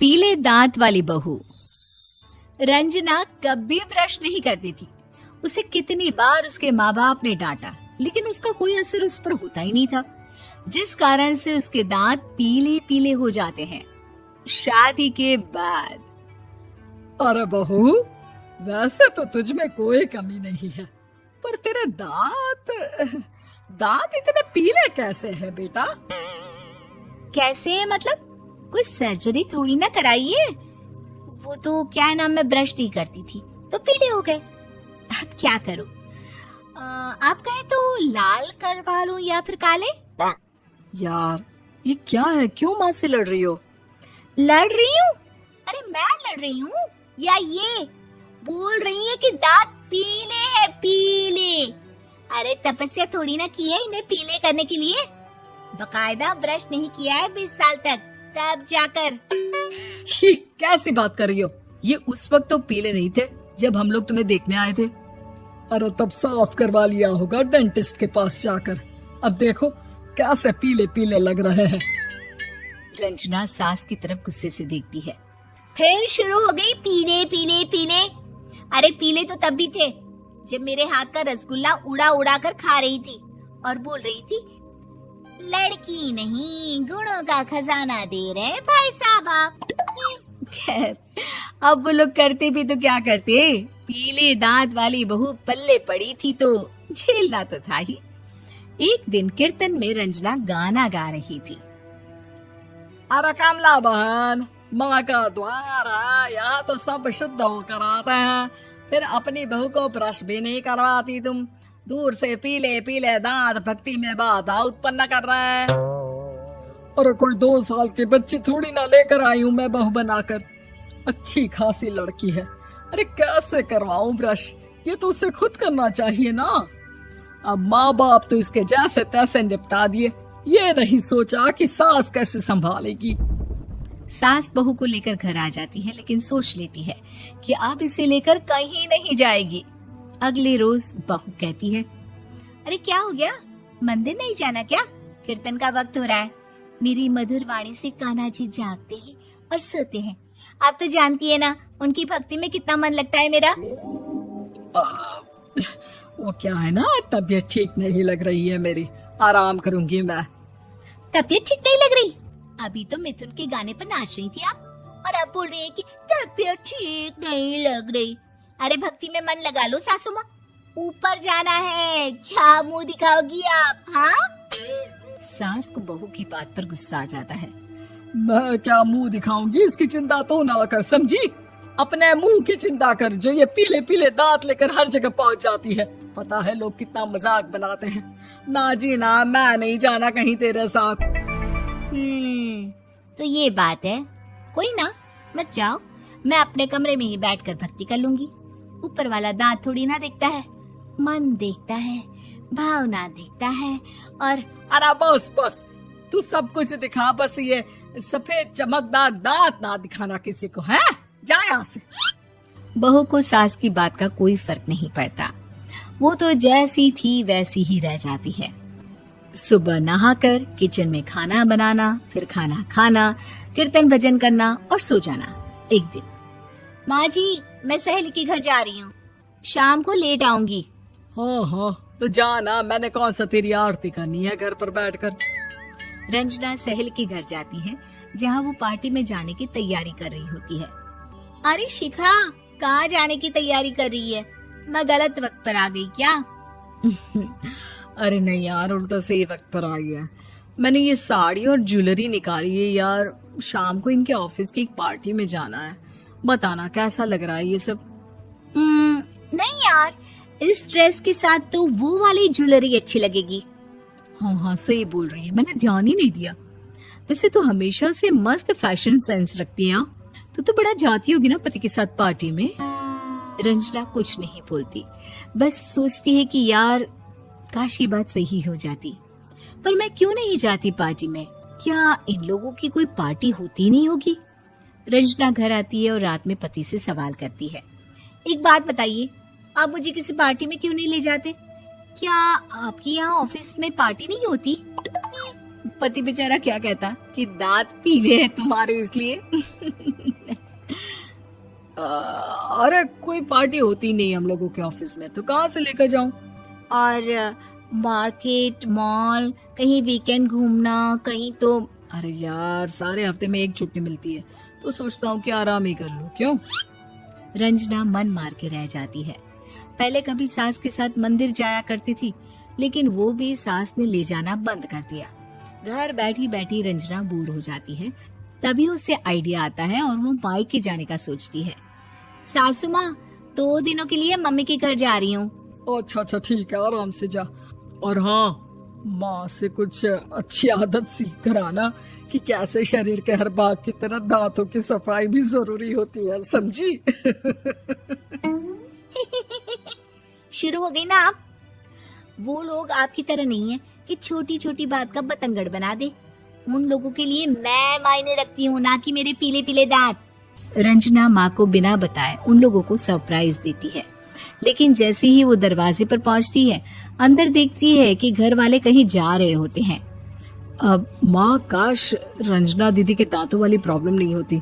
पीले दांत वाली बहू। रंजना कभी ब्रश नहीं करती थी। उसे कितनी बार उसके माँ बाप ने डांटा, लेकिन उसका कोई असर उस पर होता ही नहीं था, जिस कारण से उसके दांत पीले पीले हो जाते हैं। शादी के बाद अरे बहू, वैसे तो तुझ में कोई कमी नहीं है, पर तेरे दांत इतने पीले कैसे हैं बेटा? कैसे मतलब? कोई सर्जरी थोड़ी ना कराइए। वो तो क्या नाम, मैं ब्रश नहीं करती थी तो पीले हो गए। अब क्या करूं? आप कहें तो लाल करवा लूं या फिर काले? यार ये क्या है, क्यों माँ से लड़ रही हो? लड़ रही हूँ? अरे मैं लड़ रही हूँ या ये बोल रही है कि दांत पीले हैं, पीले। अरे तपस्या थोड़ी ना की है इन्हें पीले करने के लिए। बकायदा ब्रश नहीं किया है 20 साल तक, तब जाकर। छी, कैसी बात कर रही हो? ये उस वक्त तो पीले नहीं थे जब हम लोग तुम्हें देखने आए थे। अरे तब साफ करवा लिया होगा डेंटिस्ट के पास जाकर। अब देखो कैसे पीले पीले लग रहे हैं। रंजना सास की तरफ गुस्से से देखती है। फिर शुरू हो गई पीले पीले पीले। अरे पीले तो तब भी थे जब मेरे हाथ का रसगुल्ला उड़ा उड़ा कर खा रही थी और बोल रही थी, लड़की नहीं गुणों का खजाना दे रहे भाई साहब आप। खैर, अब वो लोग करते भी तो क्या करते, पीले दांत वाली बहू पल्ले पड़ी थी तो झेलना तो था ही। एक दिन कीर्तन में रंजना गाना गा रही थी। अरे कमला बहन, माँ का द्वार है, यहाँ तो सब शुद्ध होकर आते हैं, फिर अपनी बहू को ब्रश भी नहीं करवाती तुम। दूर से पीले पीले दांत भक्ति में बाधा उत्पन्न कर रहे हैं। अरे कोई 2 साल की बच्ची थोड़ी ना लेकर आई हूँ मैं बहू बनाकर। अच्छी खासी लड़की है, अरे कैसे करवाऊं ब्रश? ये तो उसे खुद करना चाहिए ना। अब माँ बाप तो इसके जैसे तैसे निपटा दिए, ये नहीं सोचा कि सास कैसे संभालेगी। सास बहू को लेकर घर आ जाती है, लेकिन सोच लेती है कि अब इसे लेकर कहीं नहीं जाएगी। अगले रोज बहू कहती है, अरे क्या हो गया, मंदिर नहीं जाना क्या? कीर्तन का वक्त हो रहा है। मेरी मधुर वाणी से कान्हा जी जागते हैं और सोते हैं। आप तो जानती है ना उनकी भक्ति में कितना मन लगता है मेरा। वो क्या है ना, तबीयत ठीक नहीं लग रही है मेरी, आराम करूंगी मैं। तबीयत ठीक नहीं लग रही? अभी तो मिथुन के गाने पर नाच रही थी आप, और अब बोल रही है कि तबीयत ठीक नहीं लग रही। अरे भक्ति में मन लगा लो सासू माँ, ऊपर जाना है, क्या मुंह दिखाओगी आप? हाँ? सास को बहू की बात पर गुस्सा आ जाता है। मैं क्या मुंह दिखाऊंगी, इसकी चिंता तो ना कर, समझी? अपने मुंह की चिंता कर, जो ये पीले पीले दांत लेकर हर जगह पहुंच जाती है। पता है लोग कितना मजाक बनाते हैं। ना जी ना, मैं नहीं जाना कहीं तेरे साथ। तो ये बात है, कोई ना, मत जाओ, मैं अपने कमरे में ही बैठकर भक्ति कर लूंगी। ऊपर वाला दांत थोड़ी ना देखता है, मन देखता है, भावना देखता है। और अरे बस बस, तू सब कुछ दिखा, बस ये सफेद चमकदार दांत ना दिखाना किसी को, है? जा यहाँ से। बहू को सास की बात का कोई फर्क नहीं पड़ता, वो तो जैसी थी वैसी ही रह जाती है। सुबह नहाकर किचन में खाना बनाना, फिर खाना खाना, कीर्तन भजन करना और सो जाना। एक दिन, माँ जी मैं सहेली के घर जा रही हूँ, शाम को लेट आऊंगी। हाँ हाँ तो जाना, मैंने कौन सा तेरी आरती करनी है घर पर बैठकर। रंजना सहेली के घर जाती है, जहाँ वो पार्टी में जाने की तैयारी कर रही होती है। अरे शिखा, कहाँ जाने की तैयारी कर रही है? मैं गलत वक्त पर आ गई क्या? अरे नहीं यार, उल्टा सही वक्त पर आ गया। मैंने ये साड़ी और ज्वेलरी निकाली है यार, शाम को इनके ऑफिस की एक पार्टी में जाना है। बताना कैसा लग रहा है ये सब? नहीं यार, इस ड्रेस के साथ तो वो वाली ज्वेलरी अच्छी लगेगी। हाँ हाँ सही बोल रही है, मैंने ध्यान ही नहीं दिया। वैसे तो हमेशा से मस्त फैशन सेंस रखती है। तो बड़ा जाती होगी ना पति के साथ पार्टी में। रंजना कुछ नहीं बोलती, बस सोचती है कि यार काश ये बात सही हो जाती, पर मैं क्यों नहीं जाती पार्टी में? क्या इन लोगों की कोई पार्टी होती नहीं होगी? रंजना घर आती है और रात में पति से सवाल करती है, एक बात बताइए, आप मुझे किसी पार्टी में क्यों नहीं ले जाते? क्या आपकी यहाँ ऑफिस में पार्टी नहीं होती? पति बेचारा क्या कहता कि दांत पीले हैं तुम्हारे इसलिए। अरे कोई पार्टी होती नहीं हम लोगों के ऑफिस में, तो कहाँ से लेकर जाऊं? और मार्केट, मॉल, कहीं वीकेंड घूमना, कहीं तो। अरे यार, सारे हफ्ते में एक छुट्टी मिलती है, तो सोचता हूँ कि आराम ही कर लूं। क्यों? रंजना मन मार के रह जाती है। पहले कभी सास के साथ मंदिर जाया करती थी, लेकिन वो भी सास ने ले जाना बंद कर दिया। घर बैठी बैठी रंजना बोर हो जाती है। तभी उसे आइडिया आता है और वो मायके जाने का सोचती है। सासू माँ, 2 दिनों के लिए मम्मी के घर जा रही हूँ। अच्छा अच्छा, ठीक है, आराम से जा। और हाँ, माँ से कुछ अच्छी आदत सीख कर आना कि कैसे शरीर के हर भाग की तरह दांतों की सफाई भी जरूरी होती है, समझी? शुरू हो गई ना आप। वो लोग आपकी तरह नहीं है कि छोटी छोटी बात का बतंगड़ बना दे। उन लोगों के लिए मैं मायने रखती हूँ, ना कि मेरे पीले पीले दांत। रंजना माँ को बिना बताए उन लोगों को सरप्राइज देती है, लेकिन जैसे ही वो दरवाजे पर पहुंचती है, अंदर देखती है कि घर वाले कहीं जा रहे होते हैं। अब माँ, काश रंजना दीदी के दांतों वाली प्रॉब्लम नहीं होती,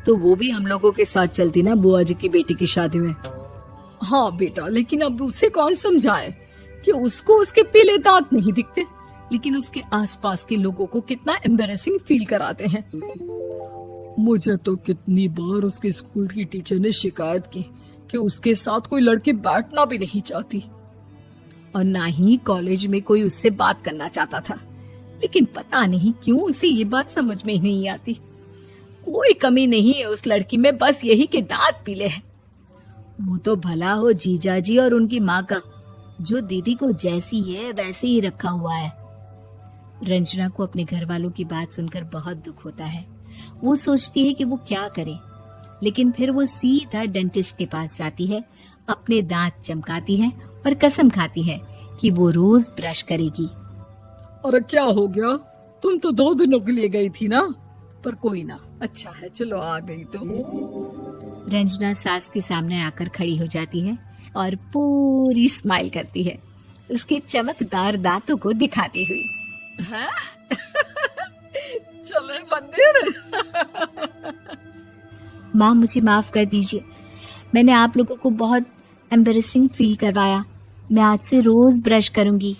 तो वो भी हम लोगों के साथ चलती ना बुआ जी की बेटी की शादी में। हाँ बेटा, लेकिन अब उसे कौन समझाए कि उसको उसके पीले दांत नहीं दिखते, लेकिन उसके आसपास के लोगों को कितना एम्बैरेसिंग फील कराते हैं। मुझे तो कितनी बार उसके स्कूल की टीचर ने शिकायत की कि उसके साथ कोई लड़की बैठना भी नहीं चाहती, और ना ही कॉलेज में कोई उससे बात करना चाहता था। लेकिन पता नहीं क्यों उसे ये बात समझ में ही नहीं आती। कोई कमी नहीं है उस लड़की में, बस यही कि दांत पीले हैं। वो तो भला हो जीजा जी और उनकी माँ का, जो दीदी को जैसी है वैसे ही रखा हुआ है। रंजना को अपने घर वालों की बात सुनकर बहुत दुख होता है। वो सोचती है कि वो क्या करे, लेकिन फिर वो सीधा डेंटिस्ट के पास जाती है, अपने दांत चमकाती है और कसम खाती है कि वो रोज ब्रश करेगी। अरे क्या हो गया? तुम तो 2 दिनों के लिए गई थी ना, पर कोई ना, अच्छा है, चलो आ गई तो। रंजना सास के सामने आकर खड़ी हो जाती है और पूरी स्माइल करती है, उसके चमकदार दांतों को दिखाती हुई। हैं? चले मंदिर? माँ, मुझे माफ कर दीजिए, मैंने आप लोगों को बहुत एम्बैरेसिंग फील करवाया। मैं आज से रोज ब्रश करूंगी।